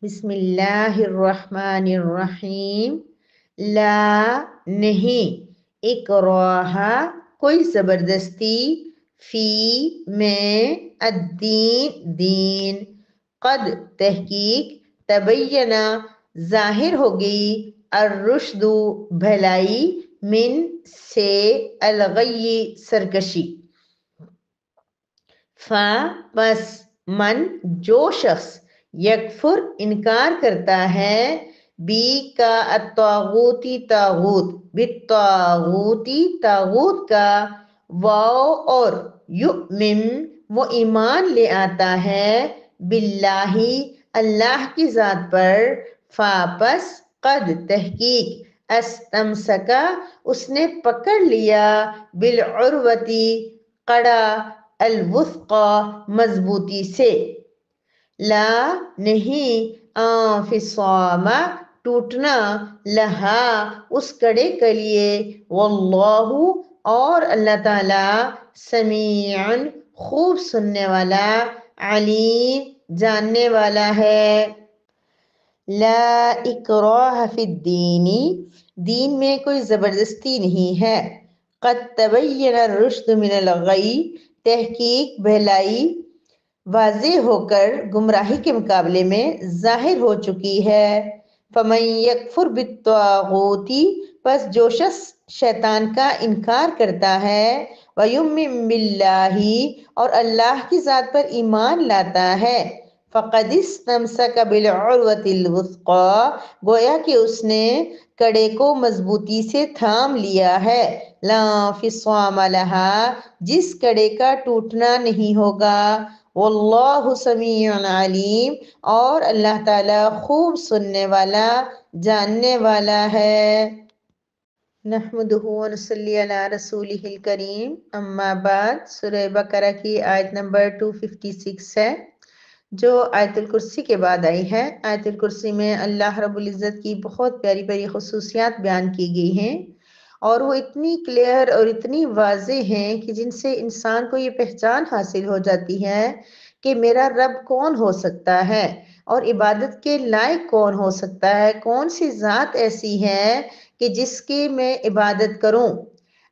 بسم اللہ الرحمن الرحیم۔ لا نہیں، اکراہ کوئی زبردستی، فی میں، الدین دین، قد تحقیق، تبینہ ظاہر ہو گئی، الرشد بھلائی، من سے، الغی سرکشی، بس من جو شخص یکفر انکار کرتا ہے، بی کا الطاغوتی طاغوت، بالطاغوتی طاغوت کا، واو اور یؤمن وہ ایمان لے آتا ہے، باللہ اللہ کی ذات پر، پس قد تحقیق، استمسکا اس نے پکڑ لیا، بالعروتی کڑا، الوثقی مضبوطی سے، لا نہیں، انفصام ٹوٹنا، لہا اس کڑے کے لیے، واللہ اور اللہ تعالی، سمیع خوب سننے والا، علیم جاننے والا ہے۔ لا اکراہ فی الدین، دین میں کوئی زبردستی نہیں ہے، قد تبین الرشد من الغی تحقیق بھلائی واضح ہو کر گمراہی کے مقابلے میں ظاہر ہو چکی ہے، فمن یکفر بالطاغوت پس جو شخص شیطان کا انکار کرتا ہے، ویؤمن باللہ اور اللہ کی ذات پر ایمان لاتا ہے، فقد استمسک بالعروۃ الوثقی گویا کہ اس نے کڑے کو مضبوطی سے تھام لیا ہے، لا انفصام لہا جس کڑے کا ٹوٹنا نہیں ہوگا، واللہ سمیع علیم اور اللہ تعالی خوب سننے والا جاننے والا ہے۔ نحمدہ ونصلی علی رسولہ الکریم، اما بعد، سورہ بقرہ کی آیت نمبر 256 ہے جو آیت الکرسی کے بعد آئی ہے۔ آیت الکرسی میں اللہ رب العزت کی بہت پیاری پیاری خصوصیات بیان کی گئی ہیں، اور وہ اتنی کلیئر اور اتنی واضح ہیں کہ جن سے انسان کو یہ پہچان حاصل ہو جاتی ہے کہ میرا رب کون ہو سکتا ہے، اور عبادت کے لائق کون ہو سکتا ہے، کون سی ذات ایسی ہے کہ جس کی میں عبادت کروں۔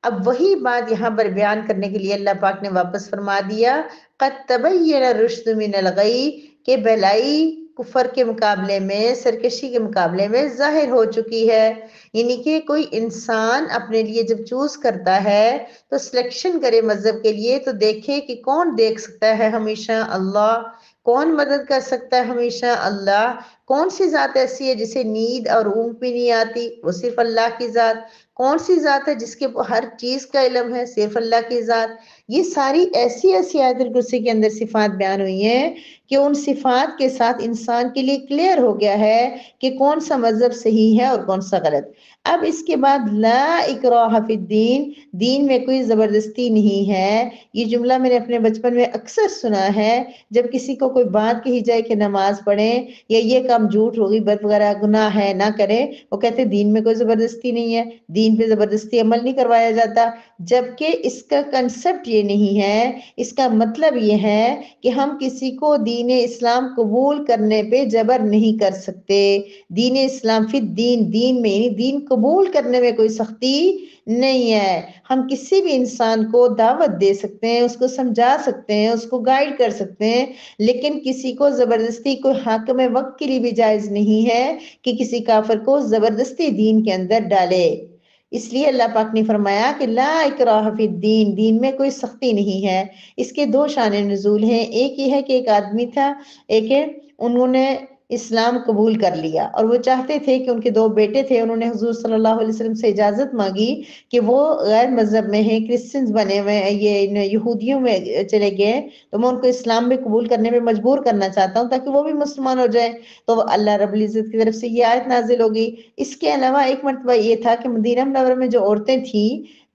اب وہی بات یہاں پر بیان کرنے کے لیے اللہ پاک نے واپس فرما دیا، قد تبین الرشد من الغی کہ بھلائی کفر کے مقابلے میں، سرکشی کے مقابلے میں ظاہر ہو چکی ہے، یعنی کہ کوئی انسان اپنے لیے جب چوز کرتا ہے تو سلیکشن کرے مذہب کے لیے تو دیکھے کہ کون دیکھ سکتا ہے ہمیشہ، اللہ، کون مدد کر سکتا ہے ہمیشہ، اللہ، کون سی ذات ایسی ہے جسے نیند اور اونگ بھی نہیں آتی، وہ صرف اللہ کی ذات، کون سی ذات ہے جس کے ہر چیز کا علم ہے، صرف اللہ کی ذات۔ یہ ساری ایسی ایسی آیت الکرسی کے اندر صفات بیان ہوئی ہیں کہ ان صفات کے ساتھ انسان کے لیے کلیئر ہو گیا ہے کہ کون سا مذہب صحیح ہے اور کون سا غلط۔ اب اس کے بعد لا اکراہ فی الدین، دین میں کوئی زبردستی نہیں ہے، یہ جملہ میں نے اپنے بچپن میں اکثر سنا ہے، جب کسی کو کوئی بات کہی جائے کہ نماز پڑھیں یا یہ کام جھوٹ ہوگی، بد وغیرہ گناہ ہے نہ کریں، وہ کہتے ہیں دین میں کوئی زبردستی نہیں ہے، دین پہ زبردستی عمل نہیں کروایا جاتا، جبکہ اس کا کنسپٹ یہ نہیں ہے، اس کا مطلب یہ ہے کہ ہم کسی کو دین اسلام قبول کرنے پہ جبر نہیں کر سکتے، دین اسلام فی الدین، دین میں یعنی دین قبول کرنے میں کوئی سختی نہیں ہے، ہم کسی بھی انسان کو دعوت دے سکتے ہیں، اس کو سمجھا سکتے ہیں، اس کو گائیڈ کر سکتے ہیں، لیکن کسی کو زبردستی کوئی حاکم وقت کے لیے بھی جائز نہیں ہے کہ کسی کافر کو زبردستی دین کے اندر ڈالے۔ اس لیے اللہ پاک نے فرمایا کہ لا اکراہ فی الدین، دین میں کوئی سختی نہیں ہے۔ اس کے دو شان نزول ہیں، ایک یہ ہے کہ ایک آدمی تھا، ایک ہے انہوں نے اسلام قبول کر لیا اور وہ چاہتے تھے کہ ان کے دو بیٹے تھے، انہوں نے حضور صلی اللہ علیہ وسلم سے اجازت مانگی کہ وہ غیر مذہب میں ہیں، کرسچنز بنے ہوئے ہیں، یہ یہودیوں میں چلے گئے، تو میں ان کو اسلام میں قبول کرنے میں مجبور کرنا چاہتا ہوں تاکہ وہ بھی مسلمان ہو جائیں۔ تو اللہ رب العزت کی طرف سے یہ آیت نازل ہوگی۔ اس کے علاوہ ایک مرتبہ یہ تھا کہ مدینہ منورہ میں جو عورتیں تھیں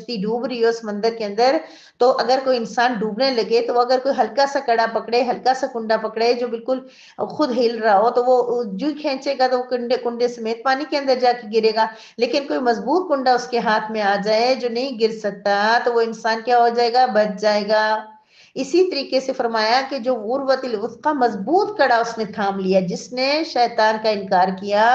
کشتی ڈوب رہی ہو سمندر کے اندر، تو اگر کوئی انسان ڈوبنے لگے تو وہ اگر کوئی ہلکا سا کڑا پکڑے، ہلکا سا کنڈا پکڑے جو بالکل خود ہل رہا ہو، تو وہ جو کھینچے گا تو وہ کنڈے سمیت پانی کے اندر جا کے گرے گا۔ لیکن کوئی مضبوط کنڈا اس کے ہاتھ میں آ جائے جو نہیں گر سکتا، تو وہ انسان کیا ہو جائے گا؟ بچ جائے گا۔ اسی طریقے سے فرمایا کہ جو عروۃ الوثقی مضبوط کڑا اس نے تھام لیا، جس نے شیطان کا انکار کیا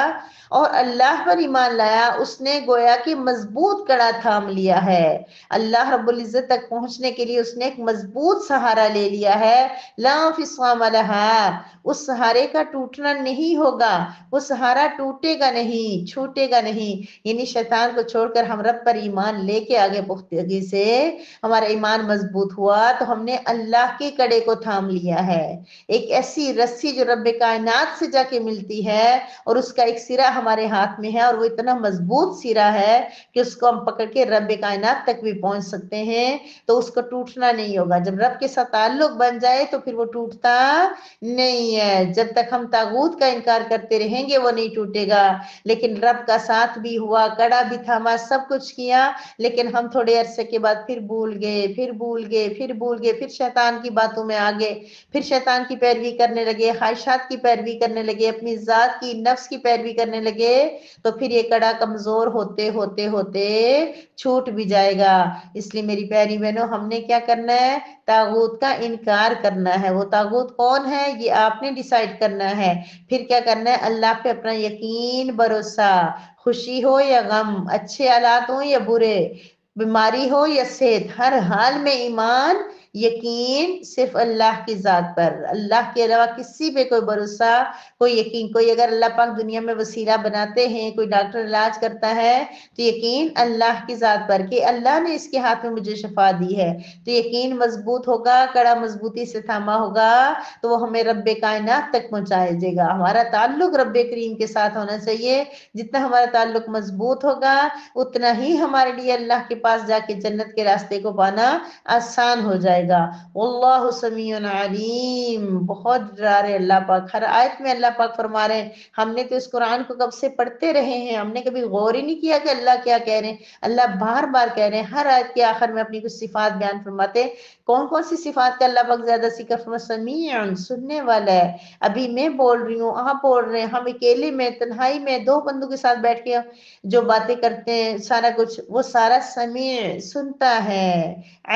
اور اللہ پر ایمان لایا، اس نے گویا کہ مضبوط کڑا تھام لیا ہے۔ اللہ رب العزت تک پہنچنے کے لیے اس نے ایک مضبوط سہارا لے لیا ہے۔ لا انفصام لها، اس سہارے کا ٹوٹنا نہیں ہوگا، وہ سہارا ٹوٹے گا نہیں، چھوٹے گا نہیں۔ یعنی شیطان کو چھوڑ کر ہم رب پر ایمان لے کے آگے پختگی سے ہمارا ایمان مضبوط ہوا تو ہم نے اللہ کے کڑے کو تھام لیا ہے۔ ایک ایسی رسی جو رب کائنات سے جا کے ملتی ہے اور اس کا ایک سرا ہمارے ہاتھ میں ہے، اور وہ اتنا مضبوط سرا ہے کہ اس کو ہم پکڑ کے رب کائنات تک بھی پہنچ سکتے ہیں، تو اس کو ٹوٹنا نہیں ہوگا۔ جب رب کے ساتھ تعلق بن جائے تو پھر وہ ٹوٹتا نہیں ہے۔ جب تک ہم طاغوت کا انکار کرتے رہیں گے وہ نہیں ٹوٹے گا۔ لیکن رب کا ساتھ بھی ہوا، کڑا بھی تھاما، سب کچھ کیا، لیکن ہم تھوڑے عرصے کے بعد پھر بھول گئے، پھر شیطان کی باتوں میں آگے، پھر شیطان کی پیروی کرنے لگے، خواہشات کی پیروی کرنے لگے، اپنی ذات کی، نفس کی پیروی کرنے لگے، تو پھر یہ کڑا کمزور ہوتے ہوتے ہوتے چھوٹ بھی جائے گا۔ اس لیے میری پیاری بہنوں، ہم نے کیا کرنا ہے؟ طاغوت کا انکار کرنا ہے۔ وہ طاغوت کون ہے یہ آپ نے ڈیسائیڈ کرنا ہے۔ پھر کیا کرنا ہے؟ اللہ پہ اپنا یقین، بھروسہ، خوشی ہو یا غم، اچھے حالات ہوں یا برے، بیماری ہو یا صحت، ہر حال میں ایمان، یقین صرف اللہ کی ذات پر، اللہ کے علاوہ کسی پہ کوئی بھروسہ، کوئی یقین، کوئی اگر اللہ پاک دنیا میں وسیلہ بناتے ہیں، کوئی ڈاکٹر علاج کرتا ہے تو یقین اللہ کی ذات پر کہ اللہ نے اس کے ہاتھ میں مجھے شفا دی ہے، تو یقین مضبوط ہوگا، کڑا مضبوطی سے تھاما ہوگا تو وہ ہمیں رب کائنات تک پہنچائے جائے گا۔ ہمارا تعلق رب کریم کے ساتھ ہونا چاہیے۔ جتنا ہمارا تعلق مضبوط ہوگا اتنا ہی ہمارے لیے اللہ کے پاس جا کے جنت کے راستے کو پانا آسان ہو جائے گا۔ واللہ سمیع علیم، بہت ڈرا رہے اللہ پاک، ہر آیت میں اللہ پاک فرما رہے ہیں۔ ہم نے تو اس قرآن کو کب سے پڑھتے رہے ہیں، ہم نے کبھی غور ہی نہیں کیا کہ اللہ کیا کہہ رہے ہیں۔ اللہ بار بار کہہ رہے ہیں، ہر آیت کے آخر میں اپنی کچھ صفات بیان فرماتے ہیں۔ کون کون سی صفات کا اللہ پاک زیادہ ذکر فرما؟ سمیع، سننے والا ہے۔ ابھی میں بول رہی ہوں، آپ بول رہے ہیں، ہم اکیلے میں، تنہائی میں، دو بندوں کے ساتھ بیٹھ کے جو باتیں کرتے ہیں، سارا کچھ وہ سارا سمیع، سنتا ہے،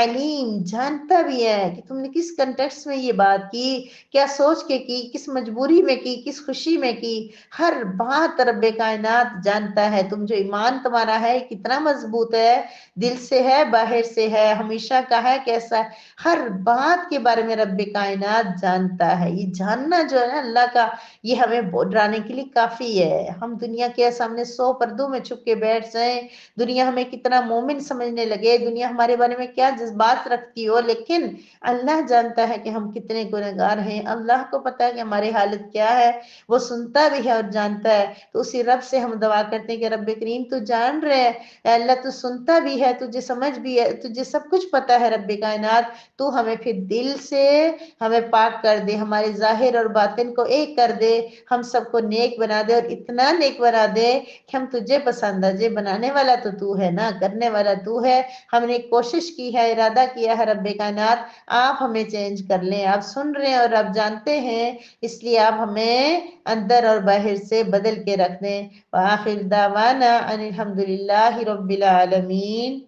علیم، جانتا بھی ہے کہ تم نے کس کنٹیکسٹ میں یہ بات کی، کیا سوچ کے کی، کس مجبوری میں کی، کس خوشی میں کی، ہر بات رب کائنات جانتا ہے۔ تم جو ایمان تمہارا ہے کتنا مضبوط ہے، دل سے ہے، باہر سے ہے، ہمیشہ کا ہے، کیسا ہے، ہر بات کے بارے میں رب کائنات جانتا ہے۔ یہ جاننا جو ہے نا اللہ کا، یہ ہمیں ڈرانے کے لیے کافی ہے۔ ہم دنیا کے سامنے 100 پردوں میں چھپ کے بیٹھ جائیں، دنیا ہمیں کتنا مومن سمجھنے لگے، دنیا ہمارے بارے میں کیا جذبات رکھتی ہو، لیکن اللہ جانتا ہے کہ ہم کتنے گنہگار ہیں۔ اللہ کو پتا ہے کہ ہماری حالت کیا ہے، وہ سنتا بھی ہے اور جانتا ہے۔ تو اسی رب سے ہم دعا کرتے ہیں کہ رب کریم تو جان رہے ہے، اے اللہ تو سنتا بھی ہے، تجھے سمجھ بھی ہے، تجھے سب کچھ پتا ہے رب کائنات، تو ہمیں پھر دل سے ہمیں پاک کر دے، ہمارے ظاہر اور باطن کو ایک کر دے، ہم سب کو نیک بنا دے، اور اتنا نیک بنا دے کہ ہم تجھے پسند آ جائے۔ بنانے والا تو ہے نا، کرنے والا تو ہے۔ ہم نے کوشش کی ہے، ارادہ کیا ہے رب کائنات، آپ ہمیں چینج کر لیں۔ آپ سن رہے ہیں اور آپ جانتے ہیں، اس لیے آپ ہمیں اندر اور باہر سے بدل کے رکھ دیں۔ وآخر دعوانا ان الحمد للہ رب العالمین۔